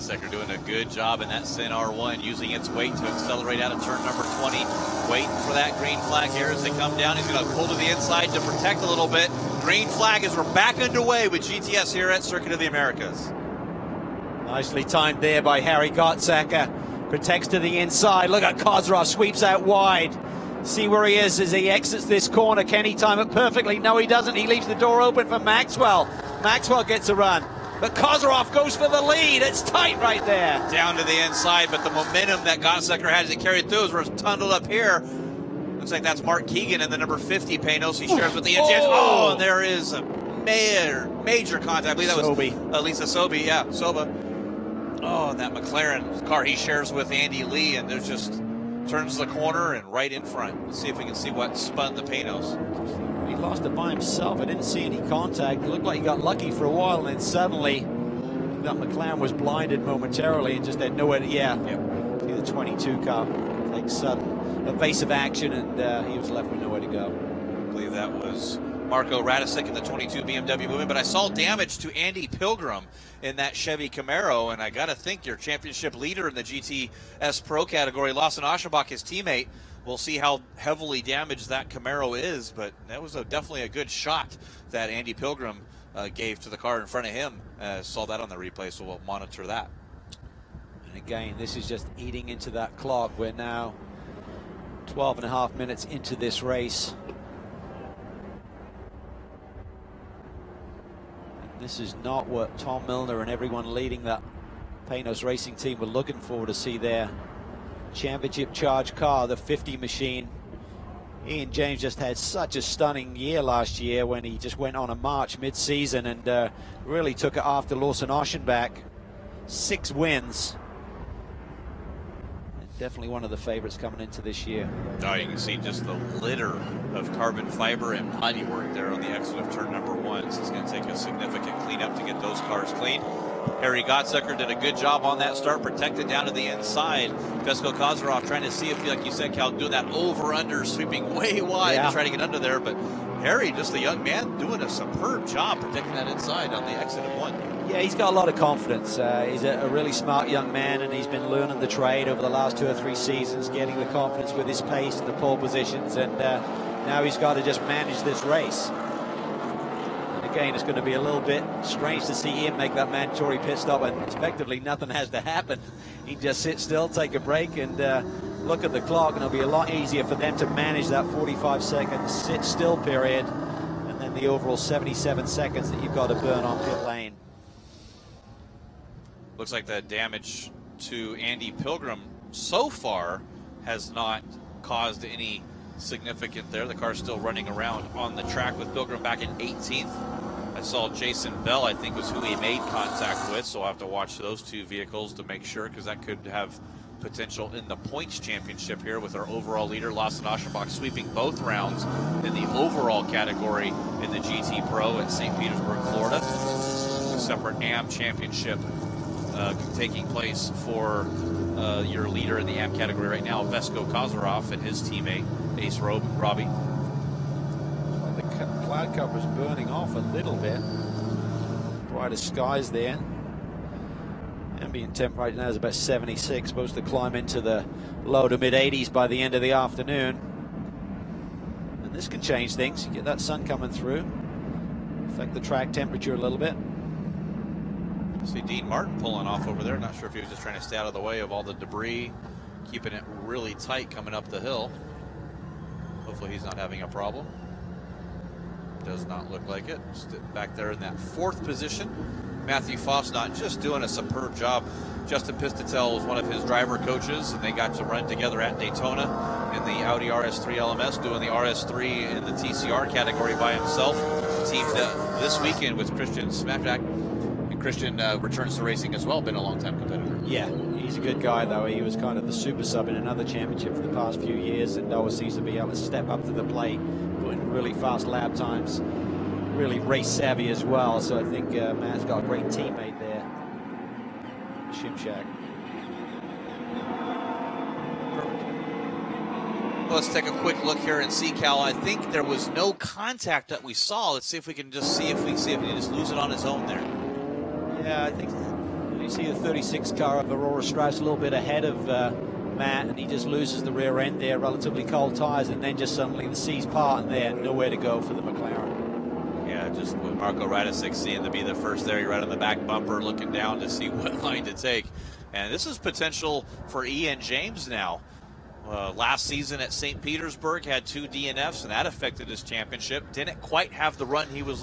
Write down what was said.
Sector doing a good job in that Sin R1, using its weight to accelerate out of turn number 20. Waiting for that green flag here as they come down. He's going to pull to the inside to protect a little bit. Green flag as we're back underway with GTS here at Circuit of the Americas. Nicely timed there by Harry Gottsacker. Protects to the inside. Look at Kozrov, sweeps out wide. See where he is as he exits this corner. Can he time it perfectly? No, he doesn't. He leaves the door open for Maxwell. Maxwell gets a run. But Kozrov goes for the lead. It's tight right there. Down to the inside, but the momentum that Gottsacker had as he carried through as we're tunneled up here. Looks like that's Mark Keegan in the number 50 Panos. He shares with the NGS. Oh, and there is a major contact. I believe that was Lisa Sobey. Yeah, Soba. Oh, that McLaren car he shares with Andy Lee, and there's just turns the corner and right in front. Let's see if we can see what spun the Panos. He lost it by himself. I didn't see any contact. It looked like he got lucky for a while, and then suddenly that McLaren was blinded momentarily and just had nowhere to, see the 22 car, like sudden evasive action, and he was left with nowhere to go. I believe that was Marco Radicic in the 22 BMW movement, but I saw damage to Andy Pilgrim in that Chevy Camaro, and I got to think your championship leader in the GTS Pro category, Lawson Aschenbach, his teammate. We'll see how heavily damaged that Camaro is, but that was definitely a good shot that Andy Pilgrim gave to the car in front of him. Saw that on the replay, so we'll monitor that. And again, this is just eating into that clock. We're now 12.5 minutes into this race. And this is not what Tom Milner and everyone leading that Panos Racing team were looking for to see their championship charge car, the 50 machine. Ian James just had such a stunning year last year when he just went on a march mid-season and really took it after Lawson Aschenbach. 6 wins. And definitely one of the favorites coming into this year. Oh, you can see just the litter of carbon fiber and bodywork there on the exit of turn number 1. So it's going to take a significant cleanup to get those cars clean. Harry Gottsacker did a good job on that start, protected down to the inside. Vesko Kozrov trying to see if, like you said, Cal, doing that over-under, sweeping way wide to try to get under there. But Harry, just a young man, doing a superb job protecting that inside on the exit of 1. Yeah, he's got a lot of confidence. He's a really smart young man, and he's been learning the trade over the last 2 or 3 seasons, getting the confidence with his pace and the pole positions, and now he's got to just manage this race. Again, it's going to be a little bit strange to see him make that mandatory pit stop, and effectively nothing has to happen. He just sit still, take a break, and look at the clock, and it'll be a lot easier for them to manage that 45-second sit still period, and then the overall 77 seconds that you've got to burn on pit lane. Looks like the damage to Andy Pilgrim so far has not caused any significant there. The car's still running around on the track with Pilgrim back in 18th. I saw Jason Bell, I think was who he made contact with, so I'll have to watch those 2 vehicles to make sure, because that could have potential in the points championship here with our overall leader, Lawson Aschenbach, sweeping both rounds in the overall category in the GT Pro at St. Petersburg, Florida. A separate AM championship taking place for your leader in the AM category right now, Vesko Kozrov, and his teammate, Ace Robbie. Well, the cloud cover is burning off a little bit. Brighter skies there. Ambient temp right now is about 76, supposed to climb into the low to mid 80s by the end of the afternoon. And this can change things. You get that sun coming through, affect the track temperature a little bit. See Dean Martin pulling off over there. Not sure if he was just trying to stay out of the way of all the debris, keeping it really tight coming up the hill. Hopefully he's not having a problem. Does not look like it. Back there in that 4th position. Matthew Fosnot just doing a superb job. Justin Pistatel was one of his driver coaches, and they got to run together at Daytona in the Audi RS3 LMS, doing the RS3 in the TCR category by himself. Teamed this weekend with Christian Smatrak. Christian returns to racing as well, been a long-time competitor. Yeah, he's a good guy, though. He was kind of the super sub in another championship for the past few years, and always seems to be able to step up to the plate, putting really fast lap times, really race savvy as well. So I think Matt's got a great teammate there, Shimshak. Let's take a quick look here and see, Cal. I think there was no contact that we saw. Let's see if we can just see if he just lose it on his own there. Yeah, I think You see the 36 car of Aurora Stripes a little bit ahead of Matt, and he just loses the rear end there, relatively cold tyres, and then just suddenly the seas part and there, nowhere to go for the McLaren. Yeah, just with Marco Radicic seeing to be the first there, right on the back bumper, looking down to see what line to take. And this is potential for Ian James now. Last season at St. Petersburg had 2 DNFs, and that affected his championship. Didn't quite have the run he was looking